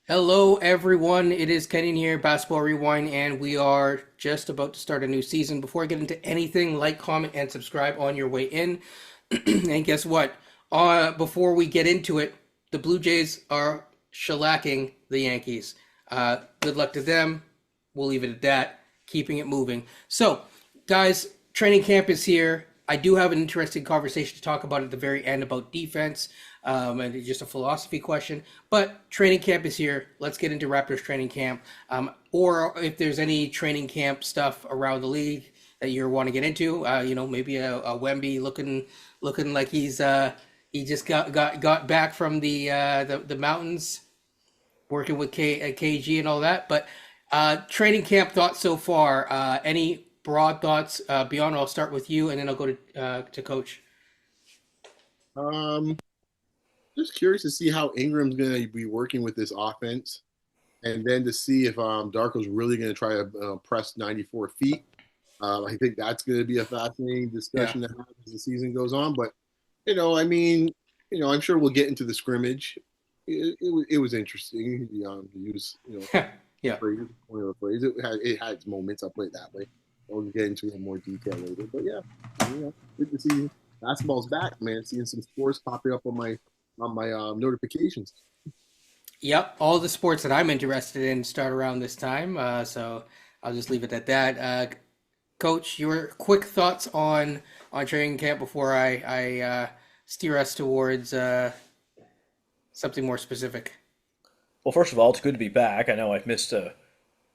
Hello, everyone. It is Kenyon here, Basketball Rewind, and we are just about to start a new season. Before I get into anything, like, comment, and subscribe on your way in. And guess what? Before we get into it, the Blue Jays are shellacking the Yankees. Good luck to them. We'll leave it at that. Keeping it moving. So, guys, training camp is here. I do have an interesting conversation to talk about at the very end about defense, and it's just a philosophy question. But training camp is here. Let's get into Raptors training camp, or if there's any training camp stuff around the league that you want to get into. Maybe a Wemby looking like he just got back from the mountains, working with KG and all that. But training camp thoughts so far. Any broad thoughts? Beyond, I'll start with you, and then I'll go to Coach. Um, just curious to see how Ingram's going to be working with this offense, and then to see if Darko's really going to try to press 94 feet. I think that's going to be a fascinating Yeah. discussion to have as the season goes on. But I mean, I'm sure we'll get into the scrimmage. It was interesting. To use the Yeah. phrase, one of the phrase. It had its moments. I'll play it that way. We'll get into it in more detail later. But yeah, good to see basketball's back, man. Seeing some sports popping up on my notifications. Yep, all the sports that I'm interested in start around this time, so I'll just leave it at that. Coach, your quick thoughts on training camp before I steer us towards something more specific. Well, first of all, it's good to be back. I know I've missed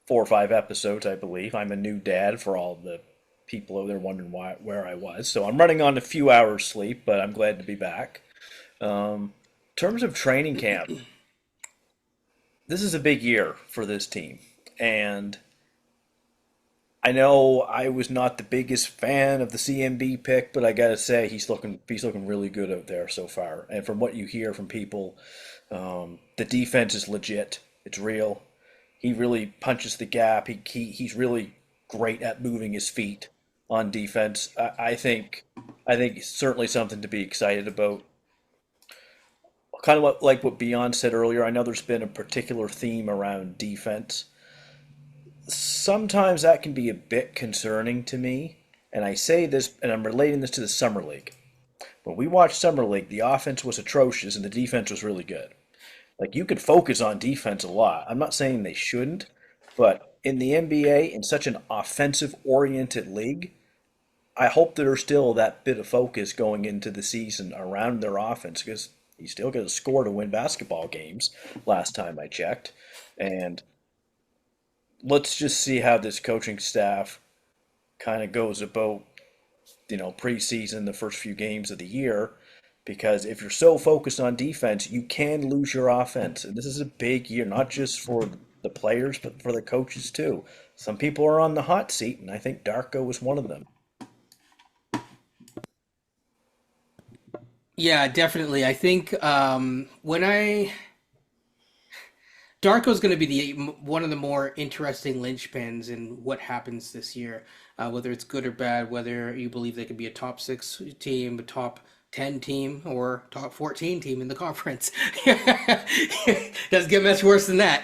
4 or 5 episodes, I believe. I'm a new dad for all the people over there wondering where I was. So I'm running on a few hours sleep, but I'm glad to be back. In terms of training camp, this is a big year for this team. And I know I was not the biggest fan of the CMB pick, but I gotta say he's looking really good out there so far. And from what you hear from people, the defense is legit. It's real. He really punches the gap. He's really great at moving his feet on defense. I think it's certainly something to be excited about. Kind of like what Beyond said earlier. I know there's been a particular theme around defense. Sometimes that can be a bit concerning to me. And I say this, and I'm relating this to the summer league. When we watched summer league, the offense was atrocious and the defense was really good. Like you could focus on defense a lot. I'm not saying they shouldn't, but in the NBA, in such an offensive oriented league, I hope that there's still that bit of focus going into the season around their offense because you still got to score to win basketball games. Last time I checked, and let's just see how this coaching staff kind of goes about preseason, the first few games of the year, because if you're so focused on defense, you can lose your offense. And this is a big year, not just for the players, but for the coaches too. Some people are on the hot seat, and I think Darko was one of them. Yeah, definitely. I think when I Darko's going to be one of the more interesting linchpins in what happens this year, whether it's good or bad, whether you believe they could be a top six team, a top 10 team, or top 14 team in the conference. Doesn't get much worse than that.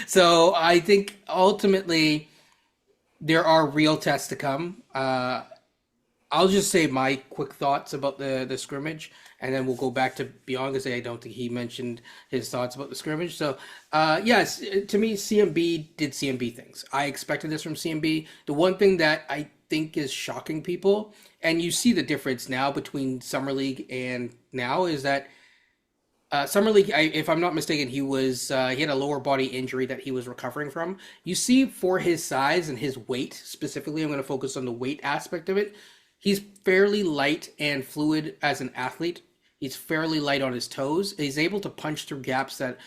So I think ultimately there are real tests to come. I'll just say my quick thoughts about the scrimmage, and then we'll go back to Beyond because I don't think he mentioned his thoughts about the scrimmage. So, yes, to me, CMB did CMB things. I expected this from CMB. The one thing that I think is shocking people, and you see the difference now between Summer League and now, is that Summer League, if I'm not mistaken, he had a lower body injury that he was recovering from. You see, for his size and his weight specifically, I'm going to focus on the weight aspect of it. He's fairly light and fluid as an athlete. He's fairly light on his toes. He's able to punch through gaps that,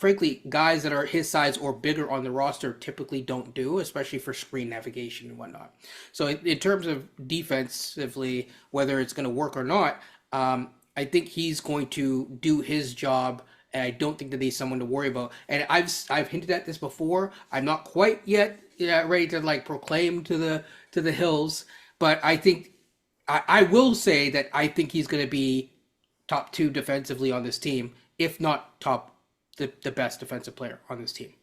frankly, guys that are his size or bigger on the roster typically don't do, especially for screen navigation and whatnot. So, in terms of defensively, whether it's going to work or not, I think he's going to do his job. And I don't think that he's someone to worry about. And I've hinted at this before. I'm not quite yet ready to like proclaim to the hills, but I think I will say that I think he's going to be top two defensively on this team, if not top the best defensive player on this team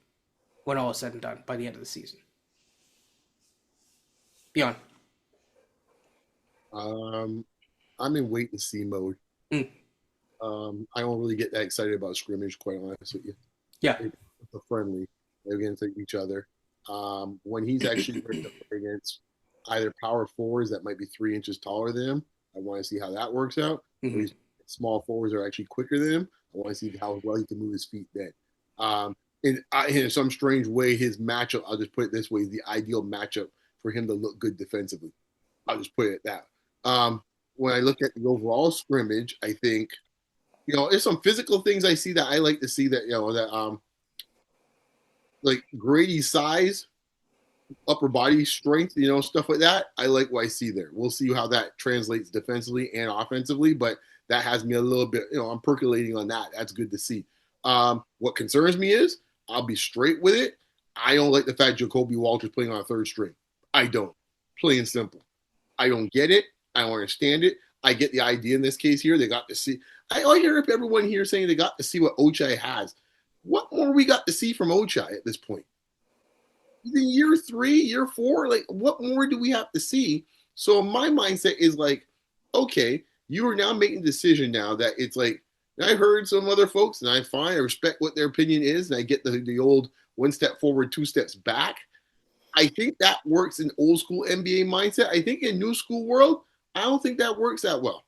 when all is said and done by the end of the season. Beyond. I'm in wait and see mode. Mm. I don't really get that excited about scrimmage, quite honest with you. Yeah. It's a friendly. They're against each other. When he's actually ready to play against either power forwards that might be 3 inches taller than him, I want to see how that works out. Mm-hmm. Small forwards are actually quicker than him. I want to see how well he can move his feet then. In some strange way, his matchup, I'll just put it this way, is the ideal matchup for him to look good defensively. I'll just put it at that. When I look at the overall scrimmage, I think, there's some physical things I see that I like to see that, like Grady's size, upper body strength, stuff like that. I like what I see there. We'll see how that translates defensively and offensively, but that has me a little bit, I'm percolating on that. That's good to see. What concerns me is, I'll be straight with it. I don't like the fact Jacoby Walter's playing on a third string. I don't. Plain and simple. I don't get it. I don't understand it. I get the idea in this case here. They got to see. I hear everyone here saying they got to see what Ochai has. What more we got to see from Ochai at this point? In year 3, year 4, like what more do we have to see? So my mindset is like, okay, you are now making a decision now that it's like, I heard some other folks, and I respect what their opinion is, and I get the old 1 step forward, 2 steps back. I think that works in old school NBA mindset. I think in new school world, I don't think that works that well.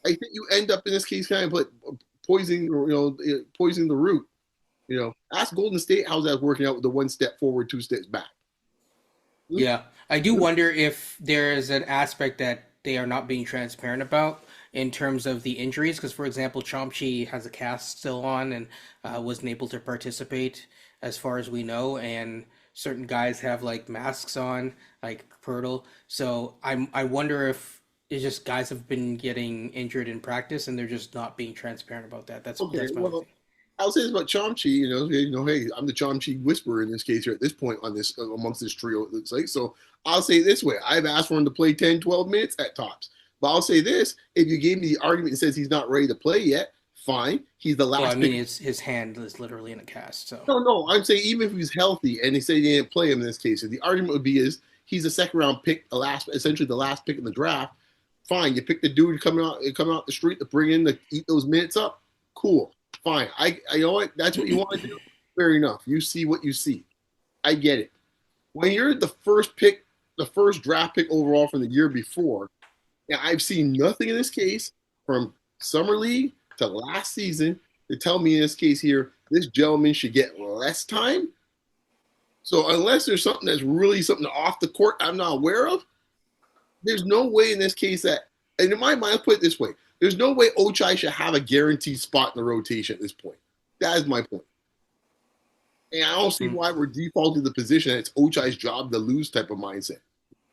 I think you end up in this case kind of like poisoning the root. Ask Golden State how's that working out with the 1 step forward, 2 steps back. Yeah, I do wonder if there is an aspect that they are not being transparent about in terms of the injuries. Because, for example, Chomchi has a cast still on and wasn't able to participate as far as we know. And certain guys have like masks on, like Pirtle. So I wonder if it's just guys have been getting injured in practice and they're just not being transparent about that. That's my thing. I'll say this about Chomchi, hey, I'm the Chomchi whisperer in this case here at this point on this amongst this trio, it looks like. So I'll say it this way. I've asked for him to play 10, 12 minutes at tops. But I'll say this, if you gave me the argument and says he's not ready to play yet, fine. He's the last pick. His hand is literally in a cast. So No, I'm saying even if he's healthy and they say they didn't play him in this case, the argument would be he's a second round pick, essentially the last pick in the draft. Fine, you pick the dude coming out the street to bring in to eat those minutes up. Cool. Fine. I know what that's what you want to do. Fair enough. You see what you see. I get it. When you're the first pick, the first draft pick overall from the year before, and I've seen nothing in this case from summer league to last season to tell me in this case here, this gentleman should get less time. So unless there's something that's really something off the court I'm not aware of, there's no way in this case that, and in my mind, I'll put it this way, there's no way Ochai should have a guaranteed spot in the rotation at this point. That is my point. And I don't see why we're defaulting to the position that it's Ochai's job to lose type of mindset.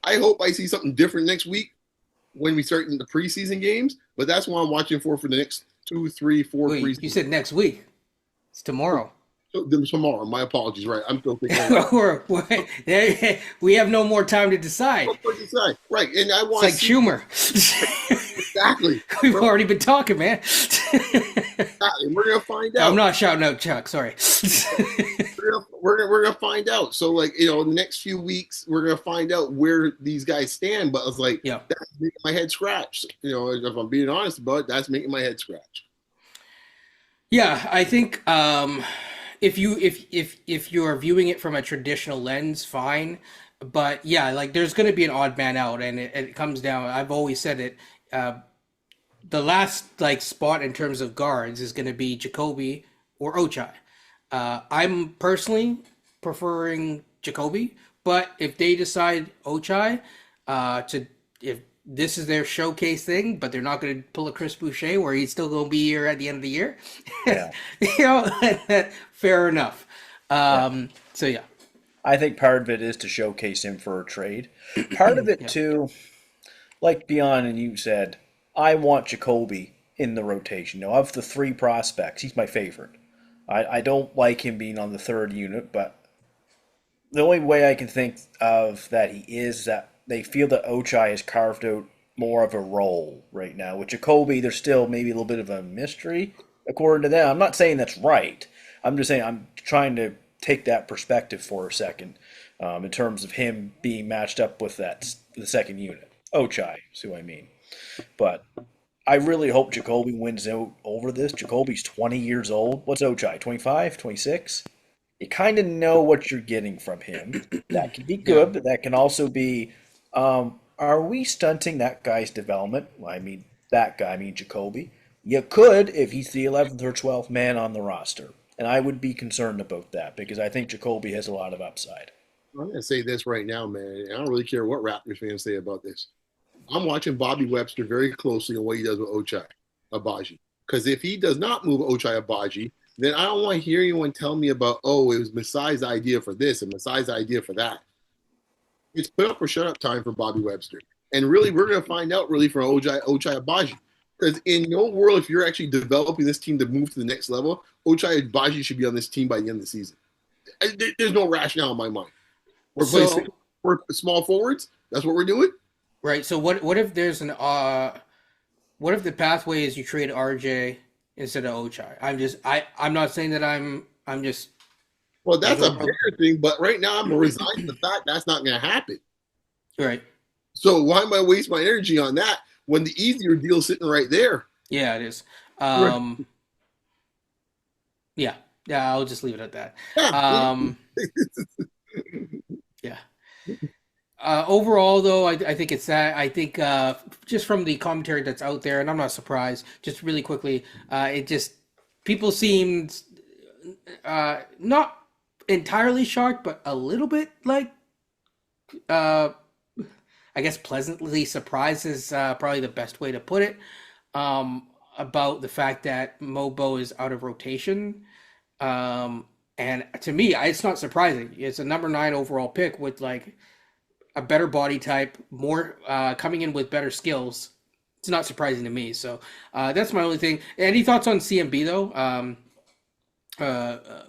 I hope I see something different next week when we start in the preseason games, but that's what I'm watching for the next 2, 3, 4 preseason. You said next week. It's tomorrow. Tomorrow. My apologies. Right. I'm still thinking. We have no more time to decide. Right. And I want it's like Schumer. Exactly. We've already been talking, man. Exactly. We're going to find out. I'm not shouting out Chuck. Sorry. we're going to find out. So, in the next few weeks, we're going to find out where these guys stand. But I was like, that's making my head scratch. If I'm being honest about it, that's making my head scratch. Yeah, I think if you are viewing it from a traditional lens, fine. But yeah, like there's going to be an odd man out, and it comes down. I've always said it. The last spot in terms of guards is going to be Jacoby or Ochai. I'm personally preferring Jacoby, but if they decide Ochai, if this is their showcase thing, but they're not going to pull a Chris Boucher where he's still going to be here at the end of the year. Yeah. Fair enough. So yeah, I think part of it is to showcase him for a trade. Part of it too, like Beyond and you said, I want Jacoby in the rotation. Now, of the 3 prospects, he's my favorite. I don't like him being on the 3rd unit, but the only way I can think of that he is that they feel that Ochai has carved out more of a role right now. With Jacoby, there's still maybe a little bit of a mystery, according to them. I'm not saying that's right, I'm just saying I'm trying to take that perspective for a second, in terms of him being matched up with the second unit. Ochai, see what I mean? But I really hope Jacoby wins out over this. Jacoby's 20 years old. What's Ochai? 25, 26? You kind of know what you're getting from him. That can be Yeah. good, but that can also be, are we stunting that guy's development? Well, I mean, that guy, I mean Jacoby. You could if he's the 11th or 12th man on the roster. And I would be concerned about that because I think Jacoby has a lot of upside. I'm going to say this right now, man. And I don't really care what Raptors fans say about this. I'm watching Bobby Webster very closely on what he does with Ochai Agbaji. Because if he does not move Ochai Agbaji, then I don't want to hear anyone tell me about, oh, it was Masai's idea for this and Masai's idea for that. It's put up or shut up time for Bobby Webster. And really, we're going to find out really from Ochai Agbaji. Because in no world, if you're actually developing this team to move to the next level, Ochai Agbaji should be on this team by the end of the season. There's no rationale in my mind. We're playing small forwards. That's what we're doing. Right. So what if there's an what if the pathway is you trade RJ instead of Ochai? I'm not saying that I'm just. Well, that's a bigger thing, but right now I'm resigned to the fact that's not going to happen. Right. So why am I waste my energy on that when the easier deal's sitting right there? Yeah, it is. Yeah. Yeah, I'll just leave it at that. Yeah. Overall, though, I think it's that. I think just from the commentary that's out there, and I'm not surprised, just really quickly, it just, people seemed not entirely shocked, but a little bit like, I guess pleasantly surprised is probably the best way to put it, about the fact that Mobo is out of rotation. And to me, it's not surprising. It's a number 9 overall pick with like a better body type, more coming in with better skills. It's not surprising to me. So that's my only thing. Any thoughts on CMB though?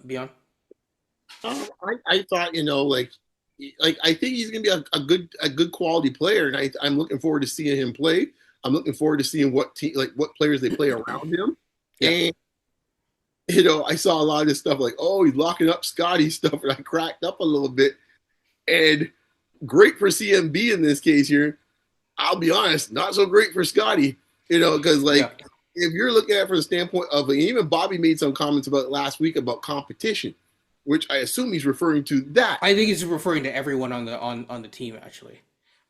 Beyond? I thought, like I think he's going to be a good quality player, and I'm looking forward to seeing him play. I'm looking forward to seeing what players they play around him. Yeah. And I saw a lot of this stuff like, oh, he's locking up Scotty stuff, and I cracked up a little bit. And great for CMB in this case here. I'll be honest, not so great for Scotty, because if you're looking at it from the standpoint of, even Bobby made some comments about it last week about competition, which I assume he's referring to that. I think he's referring to everyone on the team actually.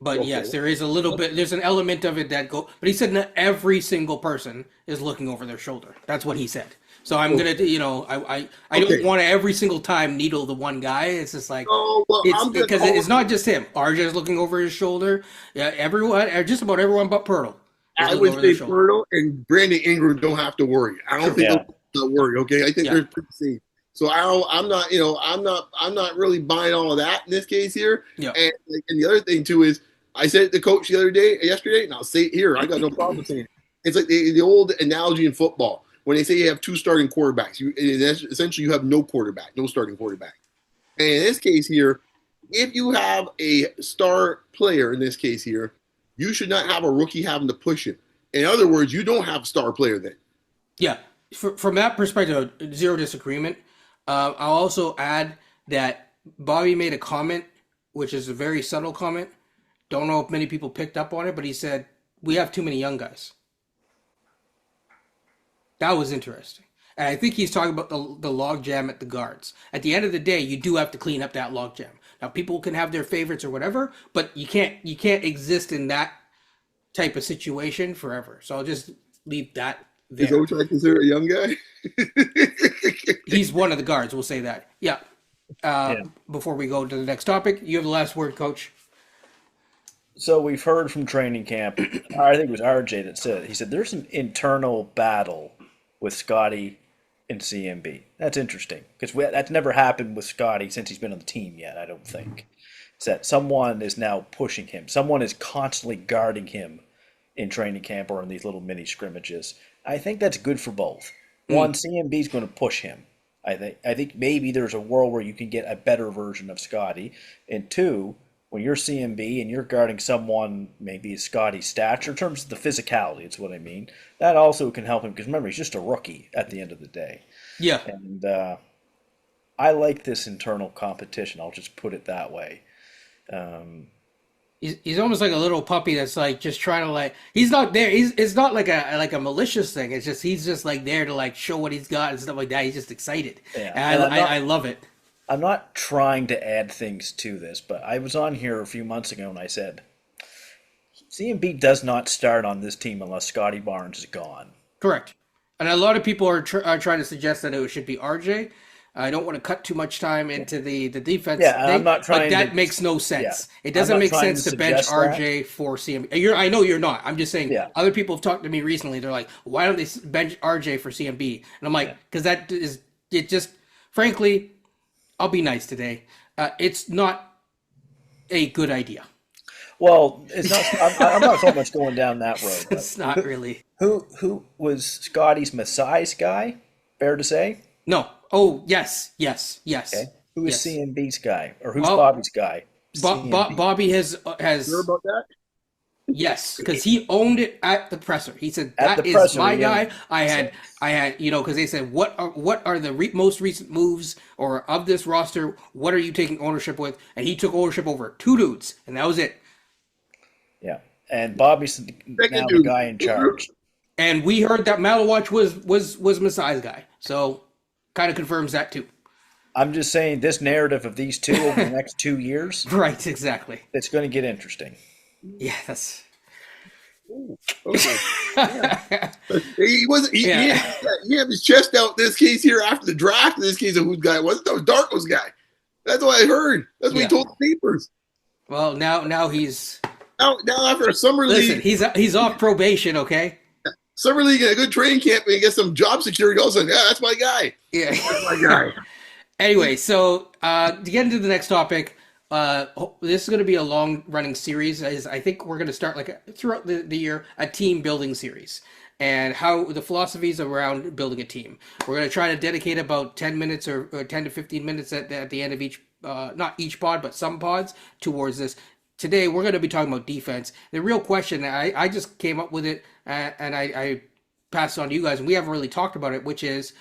But yes, there is a little bit. There's an element of it that But he said not every single person is looking over their shoulder. That's what he said. So I'm gonna, I don't want to every single time needle the one guy. It's just like it's not just him. RJ is looking over his shoulder. Yeah, everyone, just about everyone but Pirtle. I would say Pirtle and Brandon Ingram don't have to worry. I don't think they'll worry. Okay, I think they're pretty safe. So I'm not really buying all of that in this case here. Yeah. And the other thing too is, I said it to coach yesterday, and I'll say it here. I got no problem saying it. It's like the old analogy in football when they say you have 2 starting quarterbacks. Essentially you have no starting quarterback. And in this case here, if you have a star player in this case here, you should not have a rookie having to push him. In other words, you don't have a star player then. Yeah, from that perspective, zero disagreement. I'll also add that Bobby made a comment, which is a very subtle comment. Don't know if many people picked up on it, but he said, we have too many young guys. That was interesting. And I think he's talking about the log jam at the guards. At the end of the day, you do have to clean up that log jam. Now, people can have their favorites or whatever, but you can't exist in that type of situation forever. So I'll just leave that there. Is Ochai considered a young guy? He's one of the guards, we'll say that. Yeah. Before we go to the next topic, you have the last word, Coach. So we've heard from training camp, I think it was RJ that said it. He said there's an internal battle with Scotty and CMB. That's interesting because that's never happened with Scotty since he's been on the team yet, I don't think. It's that someone is now pushing him. Someone is constantly guarding him in training camp or in these little mini scrimmages. I think that's good for both. One, CMB is going to push him. I think maybe there's a world where you can get a better version of Scotty. And 2, when you're CMB and you're guarding someone maybe Scotty's stature in terms of the physicality, it's what I mean, that also can help him because remember, he's just a rookie at the end of the day. Yeah. And I like this internal competition. I'll just put it that way. He's almost like a little puppy that's like just trying to like he's not there. It's not like a malicious thing. It's just he's just like there to like show what he's got and stuff like that. He's just excited, Yeah, and and I'm not I love it. I'm not trying to add things to this, but I was on here a few months ago and I said CMB does not start on this team unless Scotty Barnes is gone. Correct. And a lot of people are trying to suggest that it should be RJ. I don't want to cut too much time into the defense Yeah, and I'm thing, not but trying that to. makes no Yeah, sense. It I'm doesn't not make trying sense to to bench suggest that. RJ for CMB. I know you're not. I'm just saying Yeah, other people have talked to me recently. They're like, why don't they bench RJ for CMB? And I'm like, yeah. because that is it. Just frankly, I'll be nice today. It's not a good idea. Well, it's not. I'm not so much going down that road, but It's not really. who was Scotty's Messiah's guy? Fair to say. No. Oh yes, yes, yes, Okay. Who is yes. CMB's guy, or who's Well, Bobby's guy? CMB. Bobby Sure has about that? yes, because he owned it at the presser. He said At the that is presser, my he owned guy. it. I So had because they said what are the most recent moves or of this roster? What are you taking ownership with? And he took ownership over two dudes, and that was it. yeah, and Bobby's Second now the dude. guy in charge. And we heard that Malawatch was Masai's guy, so kind of confirms that too. I'm just saying this narrative of these two over the next 2 years, Right, exactly. it's going to get interesting. Yeah, that's Ooh, okay. He wasn't. yeah. He had his chest out. In this case here after the draft. In this case of whose guy it was. That was Darko's guy. That's what I heard. That's what Yeah. he told the papers. Well, now he's Now after a summer listen. league, He's off probation. Okay. summer league and a good training camp, and he gets some job security. All of a sudden, yeah, that's my guy. Yeah. That's my guy. Anyway, so to get into the next topic, this is going to be a long-running series. I think we're going to start throughout the year a team building series and how the philosophies around building a team. We're going to try to dedicate about 10 minutes or 10 to 15 minutes at the end of each, not each pod, but some pods towards this. Today, we're going to be talking about defense. The real question, I just came up with it and I passed it on to you guys, and we haven't really talked about it, which is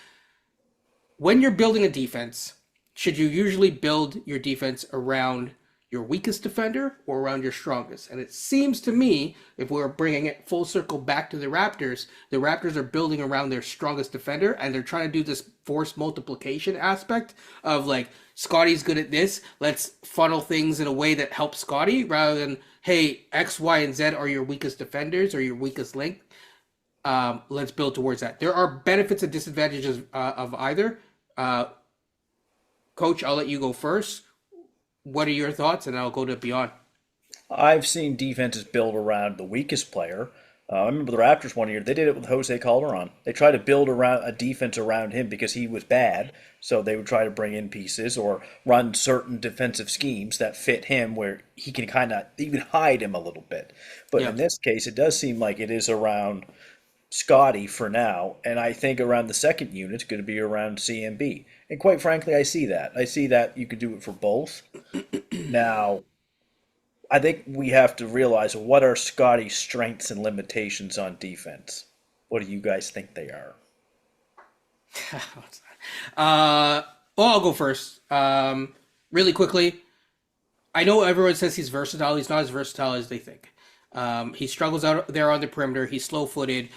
when you're building a defense, should you usually build your defense around your weakest defender or around your strongest? And it seems to me, if we're bringing it full circle back to the Raptors are building around their strongest defender, and they're trying to do this force multiplication aspect of like, Scotty's good at this, let's funnel things in a way that helps Scotty, rather than, hey, X, Y, and Z are your weakest defenders or your weakest link. Let's build towards that. There are benefits and disadvantages of either. Coach, I'll let you go first. What are your thoughts? And I'll go to Beyond. I've seen defenses build around the weakest player. I remember the Raptors one year, they did it with Jose Calderon. They tried to build around a defense around him because he was bad. So they would try to bring in pieces or run certain defensive schemes that fit him where he can kind of even hide him a little bit. But Yeah. in this case, it does seem like it is around Scotty for now, and I think around the second unit it's going to be around CMB. And quite frankly, I see that. I see that you could do it for both. Now, I think we have to realize what are Scotty's strengths and limitations on defense. What do you guys think they are? Well, I'll go first. Really quickly, I know everyone says he's versatile. He's not as versatile as they think. He struggles out there on the perimeter. He's slow-footed.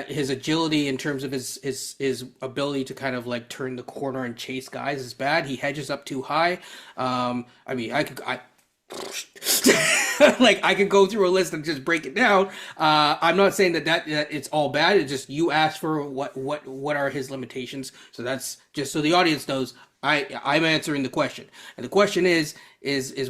His agility in terms of his ability to kind of like turn the corner and chase guys is bad. He hedges up too high. I mean, like I could go through a list and just break it down. I'm not saying that it's all bad. It's just you asked for what are his limitations. So that's just so the audience knows. I'm answering the question, and the question is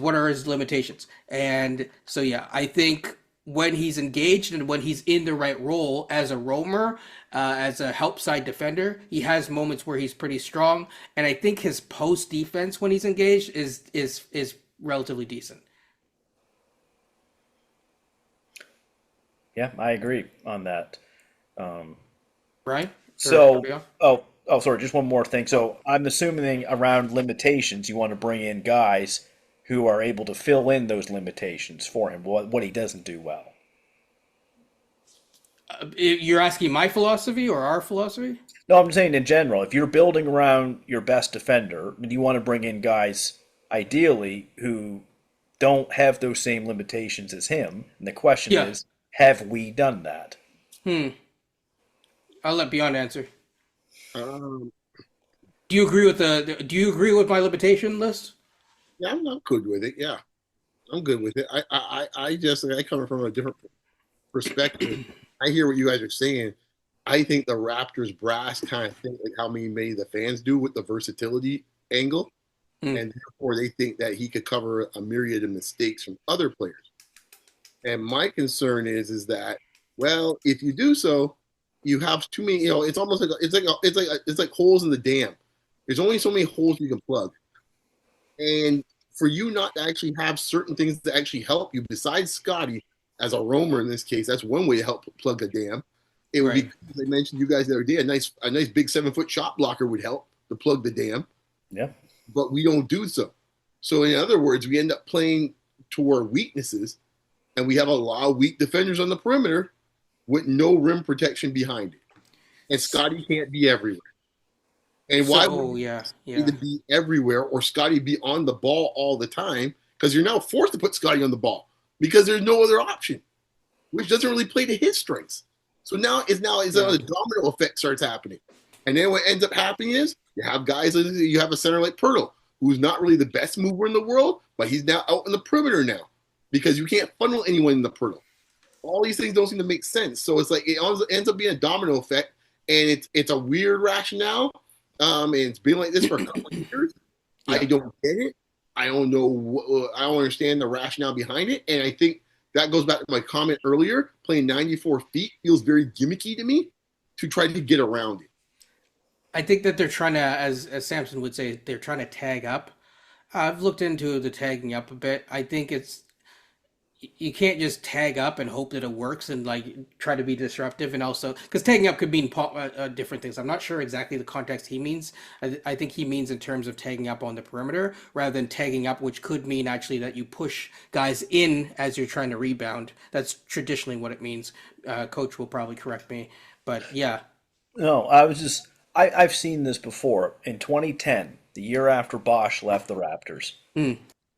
what are his limitations? And so yeah, I think when he's engaged and when he's in the right role as a roamer, as a help side defender, he has moments where he's pretty strong. And I think his post defense when he's engaged is relatively decent. Yeah, I agree on that. Brian? So, sorry, just one more thing. So, I'm assuming around limitations, you want to bring in guys who are able to fill in those limitations for him, what he doesn't do well. You're asking my philosophy or our philosophy? No, I'm saying in general, if you're building around your best defender, then you want to bring in guys ideally who don't have those same limitations as him. And the question Yeah. is, have we done that? Hmm. I'll let Beyond answer. Um, Do you agree with Do you agree with my limitation list? yeah, I'm good with it. Yeah, I'm good with it. I just I come from a different perspective. I hear what you guys are saying. I think the Raptors brass kind of think like how many of the fans do with the versatility angle, Hmm. and therefore they think that he could cover a myriad of mistakes from other players. And my concern is that well, if you do so, you have too many. It's almost like it's like holes in the dam. There's only so many holes you can plug, and for you not to actually have certain things that actually help you besides Scotty as a roamer in this case, that's one way to help plug a dam. It would be, Right. as I mentioned to you guys the other day, a nice big 7 foot shot blocker would help to plug the dam, Yeah. but we don't do so. So in other words, we end up playing to our weaknesses, and we have a lot of weak defenders on the perimeter with no rim protection behind it. And Scotty can't be everywhere. And why would So yeah, he yeah, either be everywhere or Scotty be on the ball all the time? Because you're now forced to put Scotty on the ball because there's no other option, which doesn't really play to his strengths. So now yeah. the domino effect starts happening. And then what ends up happening is you have a center like Pirtle, who's not really the best mover in the world, but he's now out in the perimeter now because you can't funnel anyone in the Pirtle. All these things don't seem to make sense. So it's like it ends up being a domino effect, and it's a weird rationale. And it's been like this for a couple of years. I Yeah. don't get it. I don't know. I don't understand the rationale behind it, and I think that goes back to my comment earlier. Playing 94 feet feels very gimmicky to me to try to get around it. I think that they're trying to, as Samson would say, they're trying to tag up. I've looked into the tagging up a bit. I think it's you can't just tag up and hope that it works and like try to be disruptive and also because tagging up could mean different things. I'm not sure exactly the context he means. I think he means in terms of tagging up on the perimeter rather than tagging up, which could mean actually that you push guys in as you're trying to rebound. That's traditionally what it means. Coach will probably correct me, but yeah. No, I've seen this before. In 2010, the year after Bosch left the Raptors, Hmm.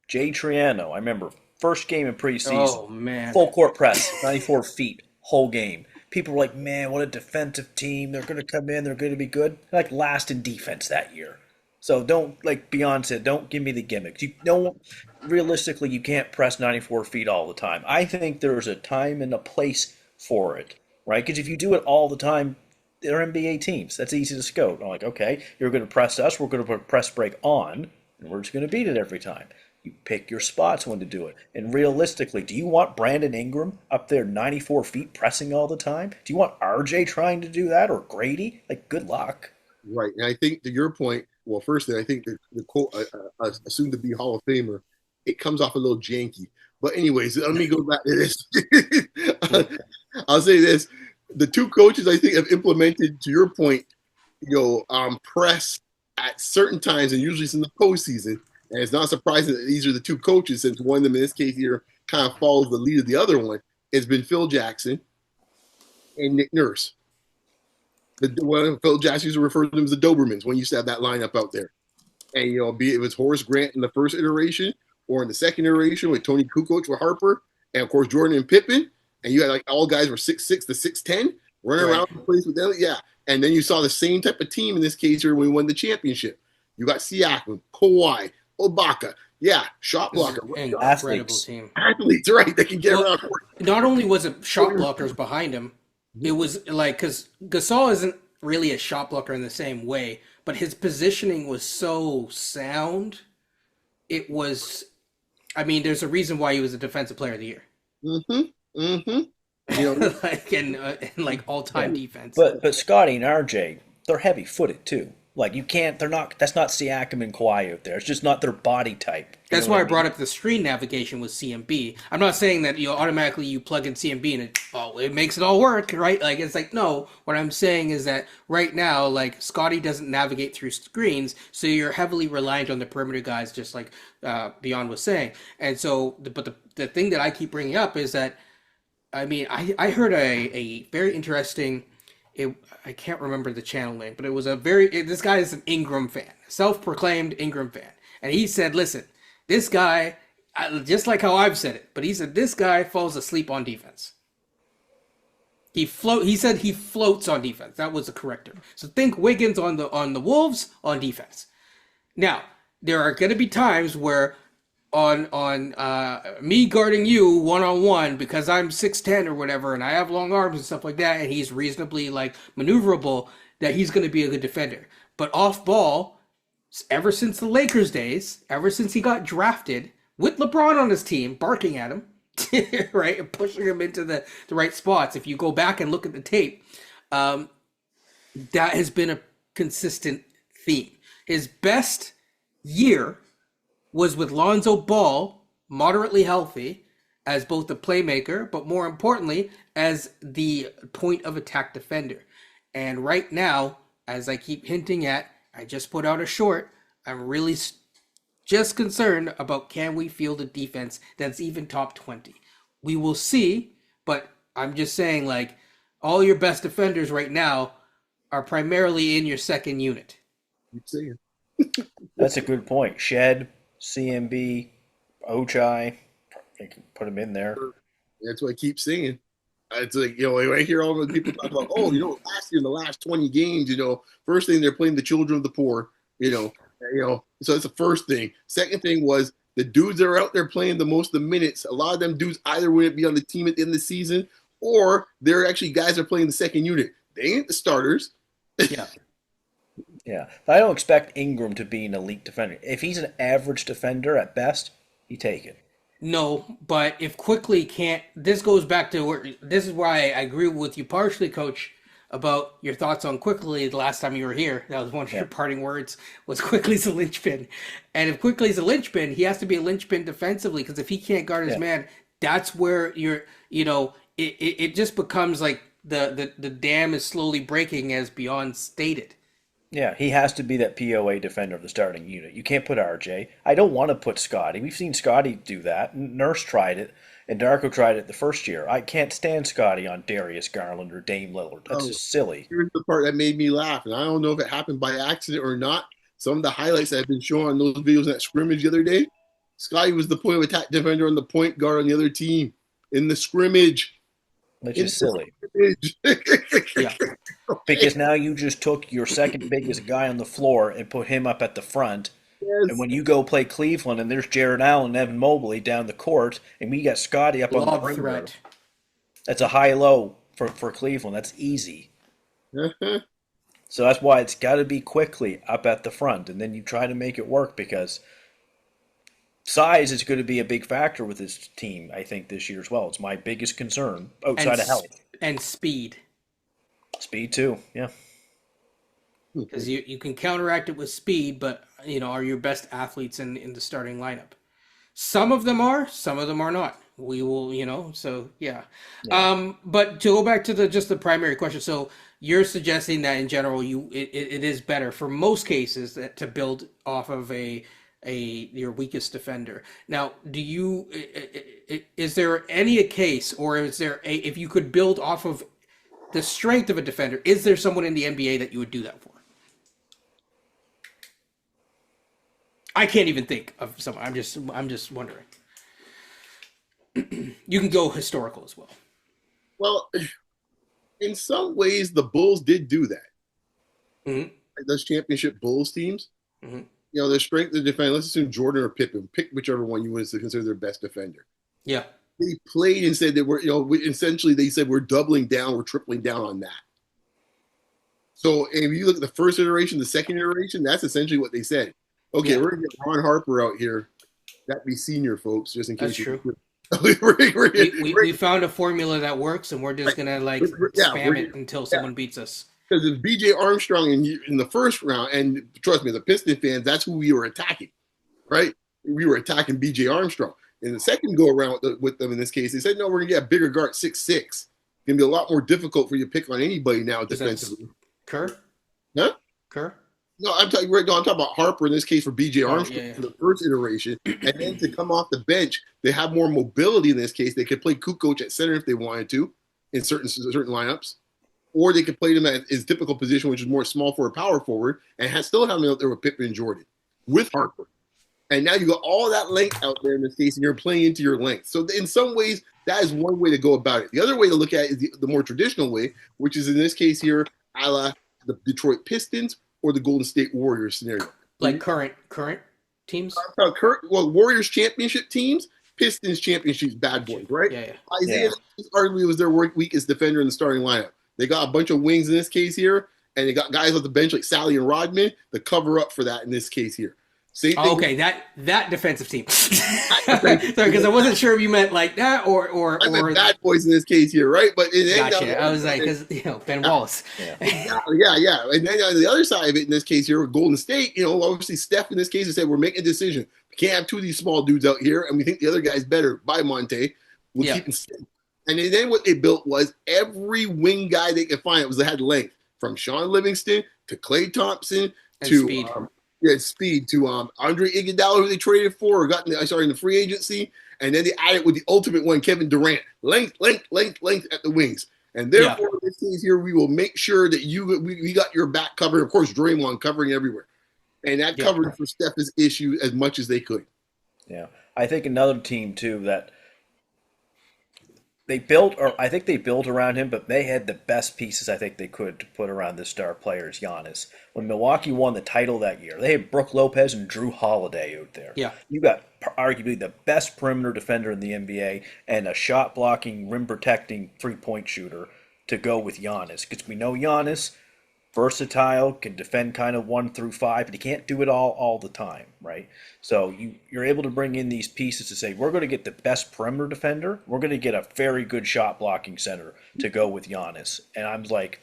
Jay Triano, I remember, first game in preseason, Oh man. full court press, 94 feet, whole game. People were like, man, what a defensive team. They're going to come in, they're going to be good. Like, last in defense that year. So don't, like Beyond said, don't give me the gimmicks. You don't, realistically, you can't press 94 feet all the time. I think there's a time and a place for it, right? Because if you do it all the time, they're NBA teams. That's easy to scout. I'm like, okay, you're going to press us, we're going to put press break on, and we're just going to beat it every time. You pick your spots when to do it. And realistically, do you want Brandon Ingram up there 94 feet pressing all the time? Do you want RJ trying to do that or Grady? Like, good luck. Right. And I think to your point, well, firstly, I think the quote, soon to be Hall of Famer, it comes off a little janky. But anyways, let me go back to this. I'll say this: the two coaches I think have implemented, to your point, press at certain times, and usually it's in the postseason. And it's not surprising that these are the two coaches, since one of them in this case here kind of follows the lead of the other one. It's been Phil Jackson and Nick Nurse. Phil Jackson used to refer to them as the Dobermans when you used to have that lineup out there. And be it was Horace Grant in the first iteration or in the second iteration with Tony Kukoc with Harper, and of course Jordan and Pippen, and you had like all guys were 6'6" to 6'10", running Right. around the place with them. Yeah. And then you saw the same type of team in this case here when we won the championship. You got Siakam, Kawhi, Ibaka. Yeah, shot This is blocker. an incredible Athletes. team. Athletes, right? They can get Well, around. not only was it shot blockers behind him, it was like because Gasol isn't really a shot blocker in the same way, but his positioning was so sound. It was, I mean, there's a reason why he was a defensive player of the year, Mm-hmm. Mm-hmm. You know, like in like all time defense. But Scotty and RJ, they're heavy footed too. Like you can't, they're not. That's not Siakam and Kawhi out there. It's just not their body type. You That's know what why I I brought mean? up the screen navigation with CMB. I'm not saying that automatically you plug in CMB and it makes it all work, right? Like it's like no. What I'm saying is that right now, like Scotty doesn't navigate through screens, so you're heavily reliant on the perimeter guys, just like Beyond was saying. And so, but the thing that I keep bringing up is that I mean, I heard a very interesting. I can't remember the channel name, but it was this guy is an Ingram fan, self-proclaimed Ingram fan, and he said, "Listen, this guy, just like how I've said it, but he said this guy falls asleep on defense. He said he floats on defense. That was the correct term. So think Wiggins on the Wolves on defense. Now there are going to be times where on me guarding you one on one because I'm 6'10" or whatever, and I have long arms and stuff like that, and he's reasonably like maneuverable, that he's going to be a good defender. But off ball, ever since the Lakers days, ever since he got drafted with LeBron on his team, barking at him, right, and pushing him into the right spots. If you go back and look at the tape, that has been a consistent theme. His best year was with Lonzo Ball, moderately healthy, as both the playmaker, but more importantly, as the point of attack defender. And right now, as I keep hinting at, I just put out a short, I'm really just concerned about can we field a defense that's even top 20. We will see, but I'm just saying, like, all your best defenders right now are primarily in your second unit. Keep saying. That's a good point. Shed, CMB, Ochai, you can put him in there. That's what I keep saying. It's like, I hear all the people talk about, last year in the last 20 games, first thing they're playing the children of the poor, so that's the first thing. Second thing was the dudes that are out there playing the most of the minutes. A lot of them dudes either wouldn't be on the team at the end of the season, or they're actually guys that are playing the second unit. They ain't the starters. Yeah. Yeah. I don't expect Ingram to be an elite defender. If he's an average defender at best, you take it. No, but if Quickly can't, this goes back to this is why I agree with you partially, Coach, about your thoughts on Quickly the last time you were here. That was one of your parting words, was Quickly's a linchpin. And if Quickly's a linchpin, he has to be a linchpin defensively, because if he can't guard his man, that's where it just becomes like the dam is slowly breaking, as Beyond stated. Yeah, he has to be that POA defender of the starting unit. You can't put RJ. I don't want to put Scotty. We've seen Scotty do that. Nurse tried it, and Darko tried it the first year. I can't stand Scotty on Darius Garland or Dame Lillard. That's just silly. Here's the part that made me laugh, and I don't know if it happened by accident or not. Some of the highlights that have been shown on those videos in that scrimmage the other day, Scotty was the point of attack defender and the point guard on the other team in the scrimmage. Which is silly. Yeah. Because now you just took your second biggest guy on the floor and put him up at the front. Yes. And when you go play Cleveland and there's Jared Allen and Evan Mobley down the court, and we got Scotty up on the perimeter, threat. that's a high-low for Cleveland. That's easy. So that's why it's got to be Quickly up at the front, and then you try to make it work, because size is going to be a big factor with this team, I think, this year as well. It's my biggest concern outside of health. And speed. Speed, too, yeah. Because you can counteract it with speed, but, are your best athletes in the starting lineup. Some of them are not. We will, so, yeah. But to go back to the primary question, so you're suggesting that in general, it is better for most cases to build off of your weakest defender. Now, is there any case, or is there if you could build off of the strength of a defender, is there someone in the NBA that you would do that for? I can't even think of someone. I'm just wondering. You can go historical as well. Well, in some ways, the Bulls did do that. Mm-hmm. Those championship Bulls teams, Mm-hmm. Their strength of defense. Let's assume Jordan or Pippen. Pick whichever one you want to consider their best defender. Yeah. They played and said that essentially they said we're doubling down, we're tripling down on that. So if you look at the first iteration, the second iteration, that's essentially what they said. Okay, we're gonna get Ron Harper out here. That'd be senior, folks, just in case. That's true. we We found a formula that works, and we're just gonna spam it until someone beats us. Because it's B.J. Armstrong in the first round, and trust me, the Piston fans, that's who we were attacking, right? We were attacking B.J. Armstrong. In the second go around with them in this case, they said, no, we're going to get a bigger guard, 6'6". It's going to be a lot more difficult for you to pick on anybody now defensively. Kerr? Huh? Kerr? No, I'm talking right now. I'm talking about Harper in this case for B.J. Oh Armstrong yeah, for the first iteration, and then to come off the bench, they have more mobility in this case. They could play Kukoc at center if they wanted to in certain lineups, or they could play him at his typical position, which is more small for a power forward, and still have him out there with Pippen and Jordan with Harper. And now you got all that length out there in this case, and you're playing into your length. So in some ways, that is one way to go about it. The other way to look at it is the more traditional way, which is in this case here, a la the Detroit Pistons or the Golden State Warriors scenario. like current teams. Warriors championship teams, Pistons championships, bad boys, right? Yeah. Isaiah arguably was their weakest defender in the starting lineup. They got a bunch of wings in this case here, and they got guys off the bench like Sally and Rodman to cover up for that in this case here. Same thing. Okay, that defensive team. Sorry, because I wasn't sure if you meant like that or bad boys in this case here, right? But gotcha. I was like, because Ben Wallace. Yeah. And then on the other side of it, in this case here with Golden State, obviously Steph in this case has said we're making a decision. We can't have two of these small dudes out here, and we think the other guy's better. By Monte, we'll keep him safe. And then what they built was every wing guy they could find. They had length from Sean Livingston to Klay Thompson and to speed. Speed to Andre Iguodala, who they traded for, or got in the free agency, and then they added with the ultimate one, Kevin Durant, length at the wings, and therefore this case here, we will make sure that we got your back covered. Of course, Draymond covering everywhere, and that covered for Steph's issue as much as they could. Yeah, I think another team too that they built, or I think they built around him, but they had the best pieces I think they could to put around this star player is Giannis. When Milwaukee won the title that year, they had Brook Lopez and Drew Holiday out there. Yeah. You got arguably the best perimeter defender in the NBA and a shot-blocking, rim-protecting three-point shooter to go with Giannis. Because we know Giannis, versatile, can defend kind of 1 through 5, but he can't do it all the time, right? So you're able to bring in these pieces to say, we're going to get the best perimeter defender, we're going to get a very good shot-blocking center to go with Giannis. And I'm like,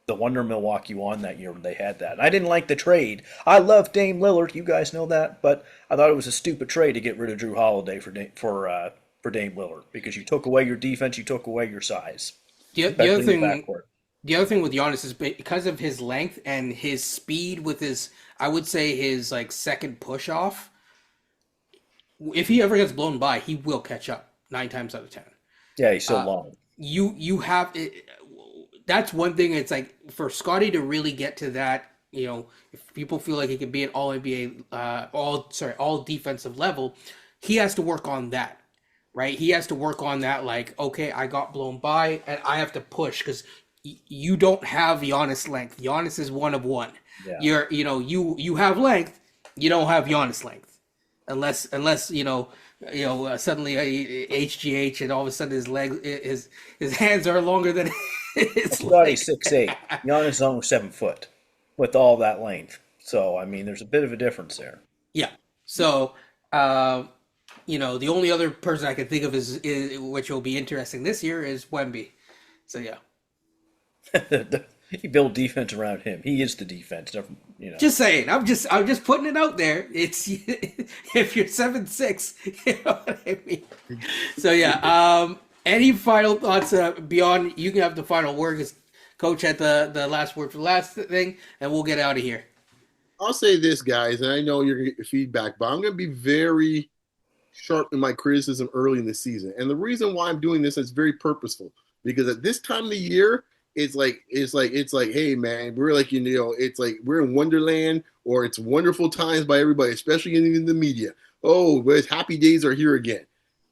the wonder Milwaukee won that year when they had that. And I didn't like the trade. I love Dame Lillard, you guys know that, but I thought it was a stupid trade to get rid of Drew Holiday for Dame Lillard, because you took away your defense, you took away your size. The other thing with Giannis is because of his length and his speed with his, I would say his like second push off, if he ever gets blown by, he will catch up 9 times out of 10. Yeah, he's so long. You have it. That's one thing. It's like for Scotty to really get to that, if people feel like he can be at all NBA, all defensive level, he has to work on that, right? He has to work on that. Like, okay, I got blown by, and I have to push because you don't have Giannis length. Giannis is one of one. Yeah. You have length. You don't have Giannis length, unless suddenly HGH and all of a sudden his legs, his hands are longer than his legs. He's 6'8". Giannis is almost 7 foot with all that length. So I mean, there's a bit of a difference there. Yeah. So the only other person I can think of is which will be interesting this year is Wemby. So yeah. You build defense around him. He is the defense. Just saying. I'm just putting it out there. It's if you're 7'6", you know what I mean. So yeah. Any final thoughts beyond? You can have the final word because Coach had the last word for the last thing, and we'll get out of here. I'll say this, guys, and I know you're gonna get your feedback, but I'm gonna be very sharp in my criticism early in the season. And the reason why I'm doing this is very purposeful because at this time of the year. It's like, hey man, we're like, it's like we're in Wonderland or it's wonderful times by everybody, especially in the media. Oh, but happy days are here again.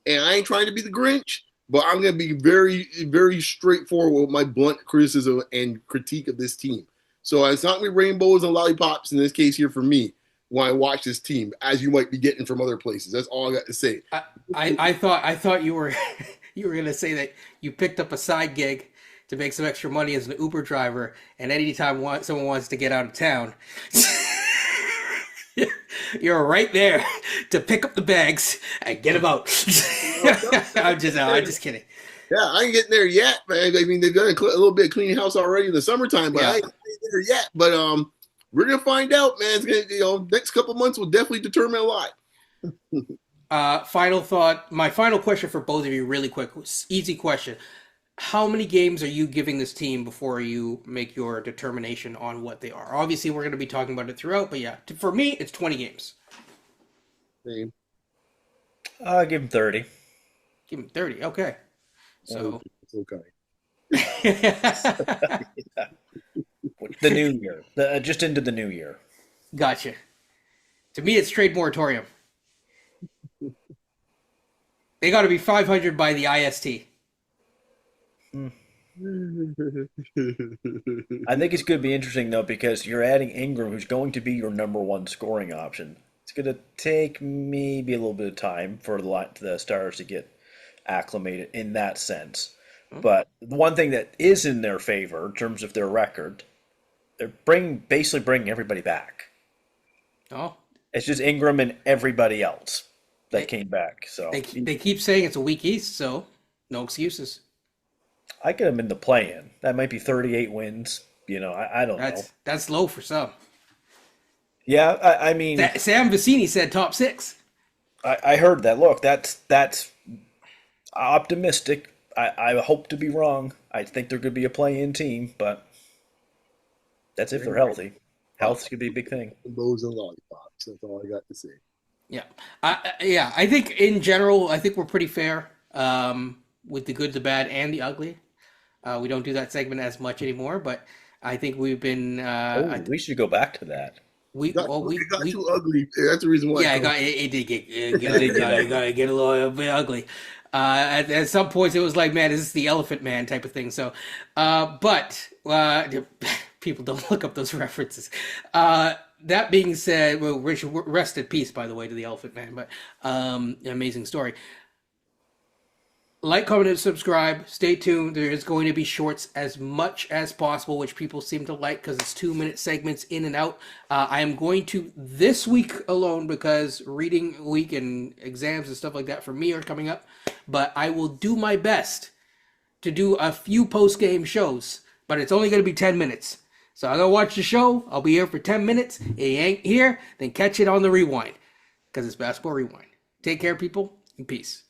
And I ain't trying to be the Grinch, but I'm going to be very, very straightforward with my blunt criticism and critique of this team. So it's not going to be rainbows and lollipops in this case here for me when I watch this team, as you might be getting from other places. That's all I got to say. I thought you were going to say that you picked up a side gig to make some extra money as an Uber driver, and anytime someone wants to get out of town, you're right there to pick up the bags and get them out. I'm just kidding. Yeah, I ain't getting there yet, man. I mean, they've done a little bit of cleaning house already in the summertime, but I ain't there yet. But we're gonna find out, man. It's gonna, next couple months will definitely determine a lot. Final thought. My final question for both of you, really quick, easy question. how many games are you giving this team before you make your determination on what they are? Obviously, we're going to be talking about it throughout, but yeah, for me, it's 20 games. Same. I'll give him 30. Give them 30. Okay. Oh, So, it's okay. The new year. Just into the new year. gotcha. To me, it's trade moratorium. They got to be 500 by the IST. I think it's going to be interesting, though, because you're adding Ingram, who's going to be your number one scoring option. It's going to take maybe a little bit of time for the Stars to get acclimated in that sense. But the one thing that is in their favor in terms of their record, they're basically bringing everybody back. Oh, It's just Ingram and everybody else that came back. So they keep saying it's a weak East, so no excuses. I get them in the play-in. That might be 38 wins. I don't know. That's low for some. Yeah, I mean, Sam Vecini said top 6. I heard that. Look, that's optimistic. I hope to be wrong. I think they're going to be a play-in team, but that's if they're healthy. Health could be a big thing. Bows and lollipops. That's all I got to say. Yeah, I think in general, I think we're pretty fair with the good, the bad, and the ugly. We don't do that segment as much anymore, but I think we've been. We should go back to that. It got too ugly. That's the reason why. Yeah, it did get a little bit ugly. At some points, it was like, man, is this the Elephant Man type of thing? So, but people don't look up those references. That being said, well, rest in peace, by the way, to the Elephant Man. But amazing story. Like, comment, and subscribe. Stay tuned. There is going to be shorts as much as possible, which people seem to like because it's 2-minute segments in and out. I am going to, this week alone, because reading week and exams and stuff like that for me are coming up, but I will do my best to do a few post-game shows, but it's only going to be 10 minutes. So I'm going to watch the show. I'll be here for 10 minutes. If you ain't here, then catch it on the rewind because it's Basketball Rewind. Take care, people, and peace.